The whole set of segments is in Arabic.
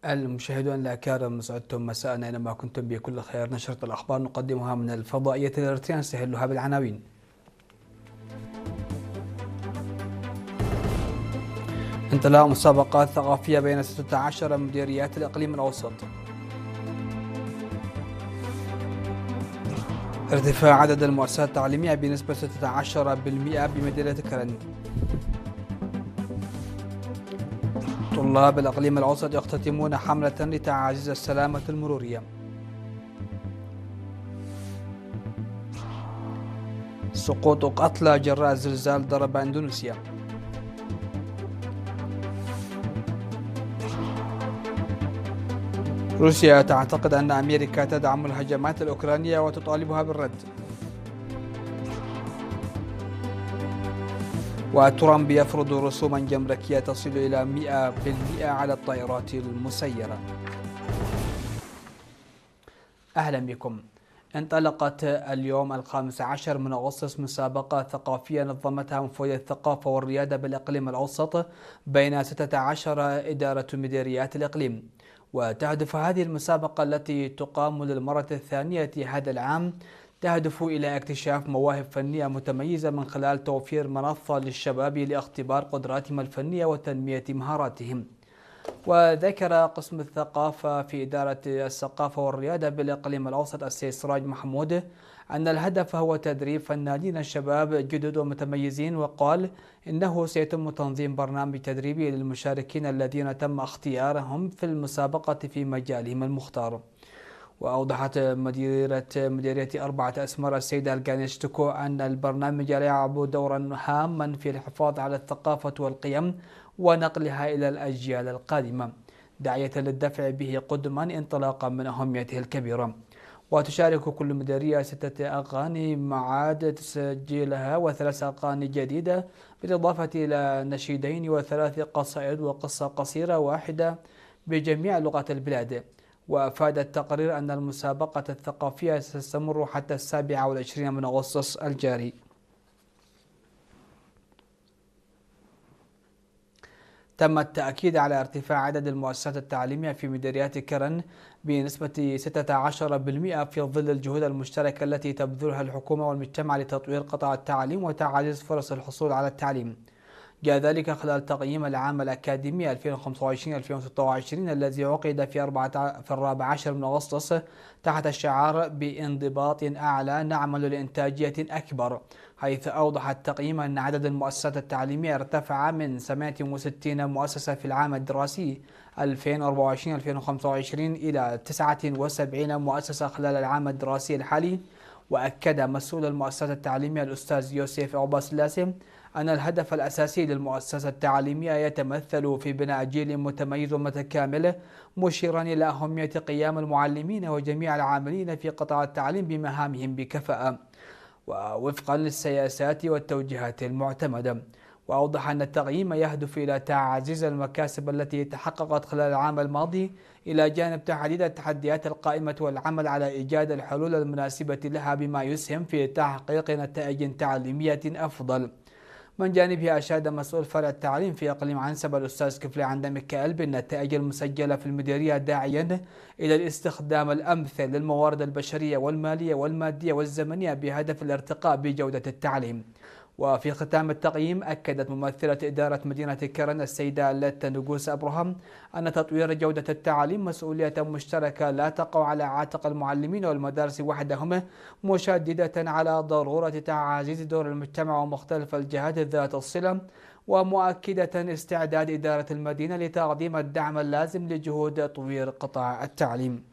المشاهدون الأكارم، سعدتم مساء أينما كنتم بكل خير. نشرة الأخبار نقدمها من الفضائية الإرتيان، نستهلها بالعناوين. انطلاق مسابقات ثقافية بين 16 مديريات الإقليم الأوسط. ارتفاع عدد المؤسسات التعليمية بنسبة 16% بمدينة كرن. طلاب الإقليم الأوسط يختتمون حملة لتعزيز السلامة المرورية. سقوط قتلى جراء زلزال ضرب إندونيسيا. روسيا تعتقد أن أمريكا تدعم الهجمات الأوكرانية وتطالبها بالرد. وترامب يفرض رسوما جمركية تصل إلى 100% على الطائرات المسيرة. أهلا بكم. انطلقت اليوم 15 من أغسطس مسابقة ثقافية نظمتها منفذية الثقافة والريادة بالإقليم الأوسط بين 16 إدارة مديريات الإقليم. وتهدف هذه المسابقة التي تقام للمرة الثانية هذا العام تهدف إلى اكتشاف مواهب فنية متميزة من خلال توفير منصة للشباب لاختبار قدراتهم الفنية وتنمية مهاراتهم. وذكر قسم الثقافة في إدارة الثقافة والريادة بالإقليم الأوسط السيد سراج محمود أن الهدف هو تدريب فنانين الشباب جدد ومتميزين، وقال إنه سيتم تنظيم برنامج تدريبي للمشاركين الذين تم اختيارهم في المسابقة في مجالهم المختار. وأوضحت مديرية 4 أسمار السيدة الجانشتكو أن البرنامج يلعب دورا هاما في الحفاظ على الثقافة والقيم ونقلها إلى الأجيال القادمة، داعية للدفع به قدما انطلاقا من أهميته الكبيرة. وتشارك كل مديرية 6 أغاني معاد تسجيلها و3 أغاني جديدة، بالإضافة إلى نشيدين و3 قصائد وقصة قصيرة واحدة بجميع لغات البلاد. وأفاد التقرير أن المسابقة الثقافية ستستمر حتى 27 من أغسطس الجاري. تم التأكيد على ارتفاع عدد المؤسسات التعليمية في مديريات كرن بنسبة 16% في ظل الجهود المشتركة التي تبذلها الحكومة والمجتمع لتطوير قطاع التعليم وتعزيز فرص الحصول على التعليم. جاء ذلك خلال تقييم العام الأكاديمي 2025-2026 الذي عقد في 14 من أغسطس تحت الشعار بانضباط أعلى نعمل لإنتاجية أكبر، حيث أوضح التقييم أن عدد المؤسسات التعليمية ارتفع من 68 مؤسسة في العام الدراسي 2024-2025 إلى 79 مؤسسة خلال العام الدراسي الحالي. وأكد مسؤول المؤسسات التعليمية الأستاذ يوسف عباسلاسي أن الهدف الأساسي للمؤسسة التعليمية يتمثل في بناء جيل متميز ومتكامل، مشيرا إلى أهمية قيام المعلمين وجميع العاملين في قطاع التعليم بمهامهم بكفاءة ووفقا للسياسات والتوجيهات المعتمدة. وأوضح أن التقييم يهدف إلى تعزيز المكاسب التي تحققت خلال العام الماضي، إلى جانب تحديد التحديات القائمة والعمل على إيجاد الحلول المناسبة لها بما يسهم في تحقيق نتائج تعليمية أفضل. من جانبه أشاد مسؤول فرع التعليم في إقليم عنسب الأستاذ كفلي عند ميكائيل بالنتائج المسجلة في المديرية، داعيا إلى الاستخدام الأمثل للموارد البشرية والمالية والمادية والزمنية بهدف الارتقاء بجودة التعليم. وفي ختام التقييم أكدت ممثلة إدارة مدينة كرن السيدة لتا نجوس أبراهام أن تطوير جودة التعليم مسؤولية مشتركة لا تقع على عاتق المعلمين والمدارس وحدهم، مشددة على ضرورة تعزيز دور المجتمع ومختلف الجهات ذات الصلة، ومؤكدة استعداد إدارة المدينة لتقديم الدعم اللازم لجهود تطوير قطاع التعليم.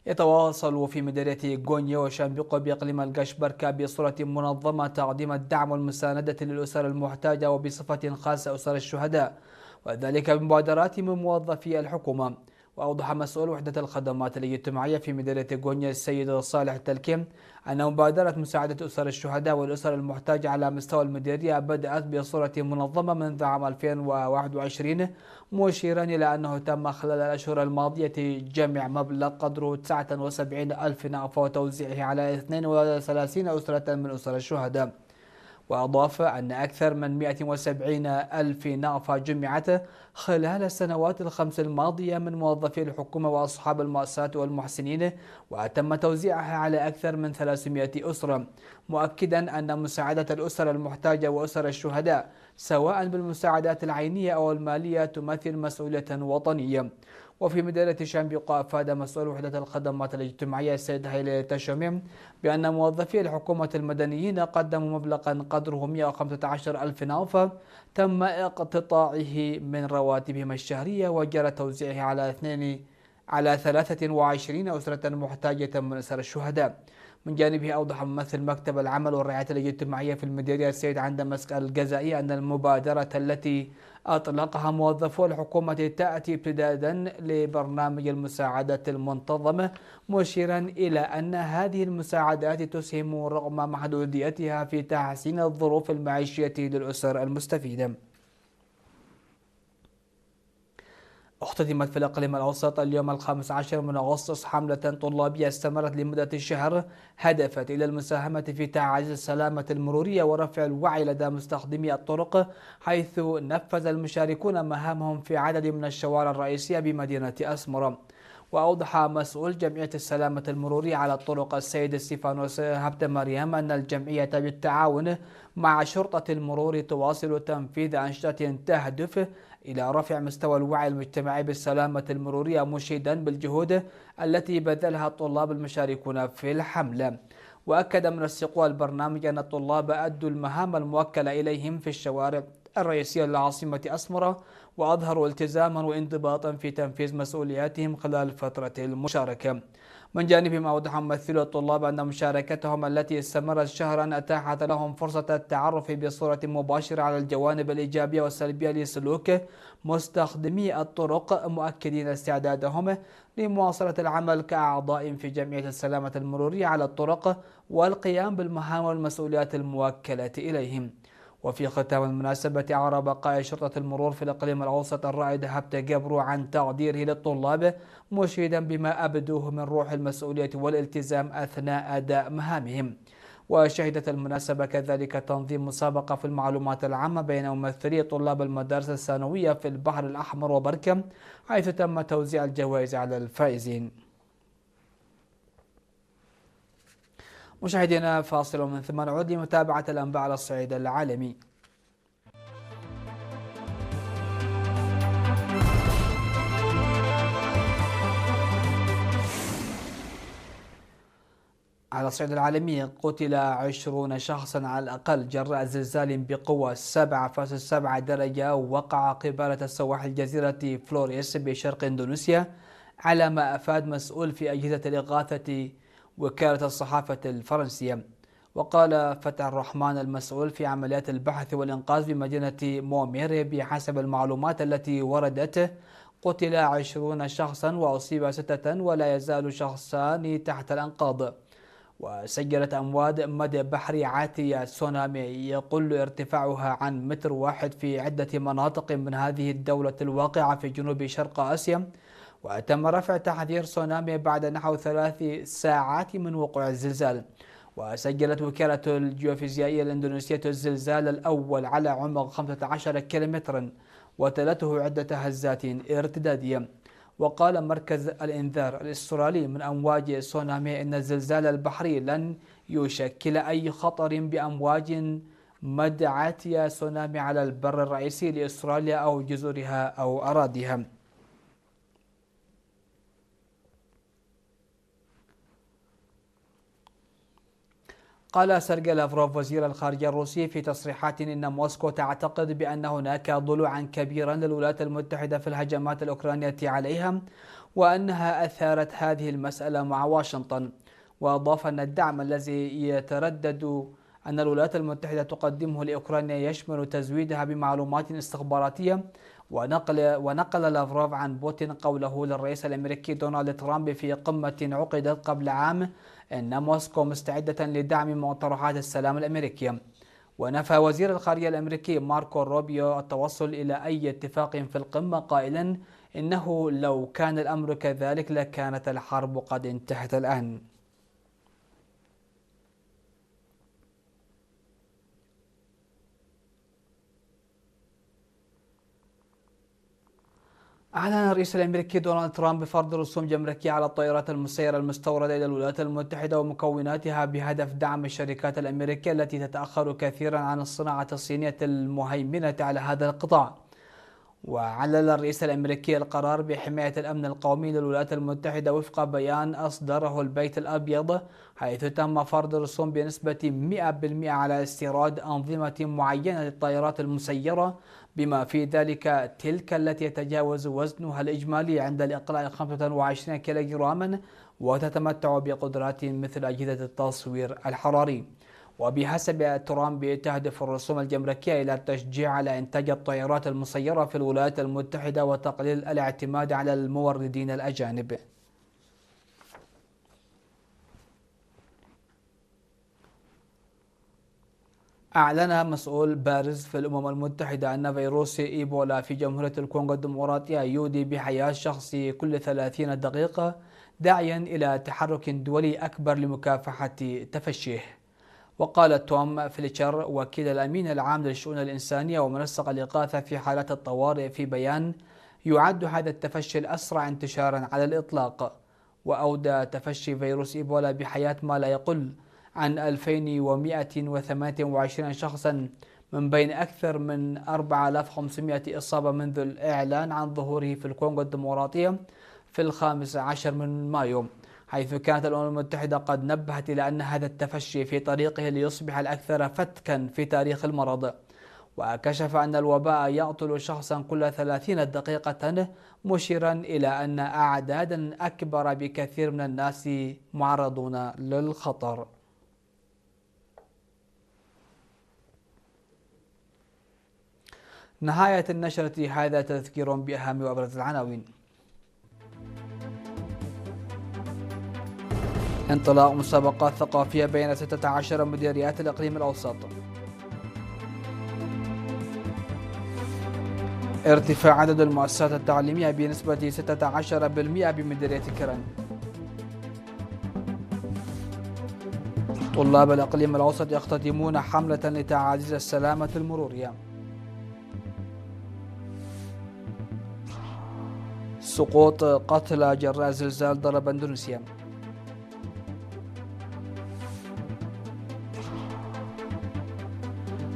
يتواصل في مديرية غونيا وشامبيقو بإقليم القشبركة بصورة منظمة تقديم الدعم والمساندة للأسر المحتاجة وبصفة خاصة أسر الشهداء، وذلك بمبادرات من موظفي الحكومة. وأوضح مسؤول وحدة الخدمات الاجتماعية في مديرية غونيا السيد صالح التلكيم أن مبادرة مساعدة أسر الشهداء والأسر المحتاجة على مستوى المديرية بدأت بصورة منظمة منذ عام 2021، مشيرا إلى أنه تم خلال الأشهر الماضية جمع مبلغ قدره 79,000 نقف وتوزيعه على 32 أسرة من أسر الشهداء. وأضاف أن أكثر من 170 ألف نافة جمعت خلال السنوات الخمس الماضية من موظفي الحكومة وأصحاب المؤسسات والمحسنين، وتم توزيعها على أكثر من 300 أسرة، مؤكدا أن مساعدة الأسر المحتاجة وأسر الشهداء سواء بالمساعدات العينية أو المالية تمثل مسؤولية وطنية. وفي مدينة شامبيقا أفاد مسؤول وحدة الخدمات الاجتماعية السيد هيلي تشوميم بأن موظفي الحكومة المدنيين قدموا مبلغا قدره 115 ألف نافة تم اقتطاعه من رواتبهم الشهرية، وجرى توزيعه على 23 أسرة محتاجة من أسر الشهداء. من جانبه أوضح ممثل مكتب العمل والرعاية الاجتماعية في المديرية السيد عندمسك الجزائي أن المبادرة التي أطلقها موظفو الحكومة تأتي امتدادا لبرنامج المساعدات المنتظمة، مشيرا إلى أن هذه المساعدات تسهم رغم محدوديتها في تحسين الظروف المعيشية للأسر المستفيدة. اختتمت في الإقليم الأوسط اليوم 15 من أغسطس حملة طلابية استمرت لمدة شهر، هدفت إلى المساهمة في تعزيز السلامة المرورية ورفع الوعي لدى مستخدمي الطرق، حيث نفذ المشاركون مهامهم في عدد من الشوارع الرئيسية بمدينة أسمرة. وأوضح مسؤول جمعية السلامة المرورية على الطرق السيد ستيفانوس هبت مريم أن الجمعية بالتعاون مع شرطة المرور تواصل تنفيذ أنشطة تهدف إلى رفع مستوى الوعي المجتمعي بالسلامة المرورية، مشيدا بالجهود التي بذلها الطلاب المشاركون في الحملة. وأكد منسقو البرنامج أن الطلاب أدوا المهام الموكلة إليهم في الشوارع الرئيسية للعاصمة أسمرة، وأظهروا التزاما وانضباطا في تنفيذ مسؤولياتهم خلال فترة المشاركة. من جانبهم أوضح ممثلو الطلاب أن مشاركتهم التي استمرت شهرا أتاحت لهم فرصة التعرف بصورة مباشرة على الجوانب الإيجابية والسلبية لسلوك مستخدمي الطرق، مؤكدين استعدادهم لمواصلة العمل كأعضاء في جمعية السلامة المرورية على الطرق والقيام بالمهام والمسؤوليات الموكلة إليهم. وفي ختام المناسبة أعرب قائد شرطة المرور في الإقليم الأوسط الرائد هبت جبرو عن تقديره للطلاب، مشيدا بما أبدوه من روح المسؤولية والالتزام أثناء أداء مهامهم. وشهدت المناسبة كذلك تنظيم مسابقة في المعلومات العامة بين ممثلي طلاب المدارس الثانوية في البحر الأحمر وبركم، حيث تم توزيع الجوائز على الفائزين. مشاهدينا فاصل ومن ثم نعود لمتابعة الأنباء على الصعيد العالمي. على الصعيد العالمي قتل 20 شخصا على الأقل جراء زلزال بقوة 7.7 درجة وقع قبالة السواحل جزيرة فلوريس بشرق إندونيسيا، على ما أفاد مسؤول في أجهزة الإغاثة وكالة الصحافة الفرنسية. وقال فتح الرحمن المسؤول في عمليات البحث والإنقاذ بمدينة مومير بحسب المعلومات التي وردت قتل 20 شخصا وأصيب 6 ولا يزال شخصان تحت الأنقاض. وسجلت أمواج مد بحري عاتية تسونامي يقل ارتفاعها عن متر واحد في عدة مناطق من هذه الدولة الواقعة في جنوب شرق آسيا، وتم رفع تحذير تسونامي بعد نحو 3 ساعات من وقوع الزلزال. وسجلت وكالة الجيوفيزيائية الإندونيسية الزلزال الأول على عمق 15 كيلومترا وتلته عدة هزات ارتدادية. وقال مركز الإنذار الأسترالي من أمواج تسونامي إن الزلزال البحري لن يشكل أي خطر بأمواج مد عاتية تسونامي على البر الرئيسي لأستراليا أو جزرها أو أراضيها. قال سيرجي لافروف وزير الخارجية الروسي في تصريحات إن موسكو تعتقد بأن هناك ضلوعا كبيرا للولايات المتحدة في الهجمات الأوكرانية عليها، وأنها أثارت هذه المسألة مع واشنطن. وأضاف أن الدعم الذي يتردد أن الولايات المتحدة تقدمه لأوكرانيا يشمل تزويدها بمعلومات استخباراتية. ونقل لافروف عن بوتين قوله للرئيس الأمريكي دونالد ترامب في قمة عقدت قبل عام إن موسكو مستعدة لدعم مقترحات السلام الأمريكية. ونفى وزير الخارجية الأمريكي ماركو روبيو التوصل إلى أي اتفاق في القمة، قائلا إنه لو كان الأمر كذلك لكانت الحرب قد انتهت الآن. أعلن الرئيس الأمريكي دونالد ترامب بفرض رسوم جمركية على الطائرات المسيرة المستوردة إلى الولايات المتحدة ومكوناتها بهدف دعم الشركات الأمريكية التي تتأخر كثيرا عن الصناعة الصينية المهيمنة على هذا القطاع. وعلل الرئيس الأمريكي القرار بحماية الأمن القومي للولايات المتحدة وفق بيان أصدره البيت الأبيض، حيث تم فرض رسوم بنسبة 100% على استيراد أنظمة معينة للطائرات المسيرة، بما في ذلك تلك التي يتجاوز وزنها الإجمالي عند الإقلاع 25 كيلوغراما وتتمتع بقدرات مثل أجهزة التصوير الحراري. وبحسب ترامب تهدف الرسوم الجمركية إلى التشجيع على إنتاج الطائرات المسيرة في الولايات المتحدة وتقليل الاعتماد على الموردين الأجانب. أعلن مسؤول بارز في الأمم المتحدة أن فيروس إيبولا في جمهورية الكونغو الديمقراطية يودي بحياة شخص كل 30 دقيقة، داعيا إلى تحرك دولي أكبر لمكافحة تفشيه. وقال توم فليتشر وكيل الأمين العام للشؤون الإنسانية ومنسق الإغاثة في حالات الطوارئ في بيان: يعد هذا التفشي الأسرع انتشارا على الإطلاق. وأودى تفشي فيروس إيبولا بحياة ما لا يقل عن 2128 شخصا، من بين أكثر من 4500 إصابة منذ الإعلان عن ظهوره في الكونغو الديمقراطية في 15 من مايو، حيث كانت الأمم المتحدة قد نبهت إلى أن هذا التفشي في طريقه ليصبح الأكثر فتكا في تاريخ المرض. وكشف أن الوباء يقتل شخصا كل 30 دقيقة، مشيرا إلى أن أعدادا أكبر بكثير من الناس معرضون للخطر. نهاية النشرة، هذا تذكير بأهم وأبرز العناوين. انطلاق مسابقات ثقافية بين 16 مديريات الإقليم الأوسط. ارتفاع عدد المؤسسات التعليمية بنسبة 16% بمديرية كرن. طلاب الإقليم الأوسط يختتمون حملة لتعزيز السلامة المرورية. سقوط قتلى جراء زلزال ضرب اندونيسيا.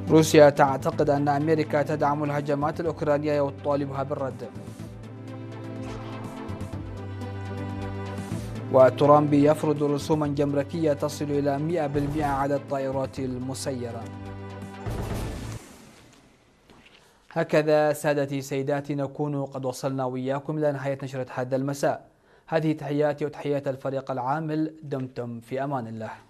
روسيا تعتقد أن أمريكا تدعم الهجمات الأوكرانية وتطالبها بالرد. وترامب يفرض رسوما جمركية تصل إلى 100% على الطائرات المسيرة. هكذا سادتي سيداتي نكون قد وصلنا وإياكم إلى نهاية نشرة هذا المساء. هذه تحياتي وتحيات الفريق العامل، دمتم في أمان الله.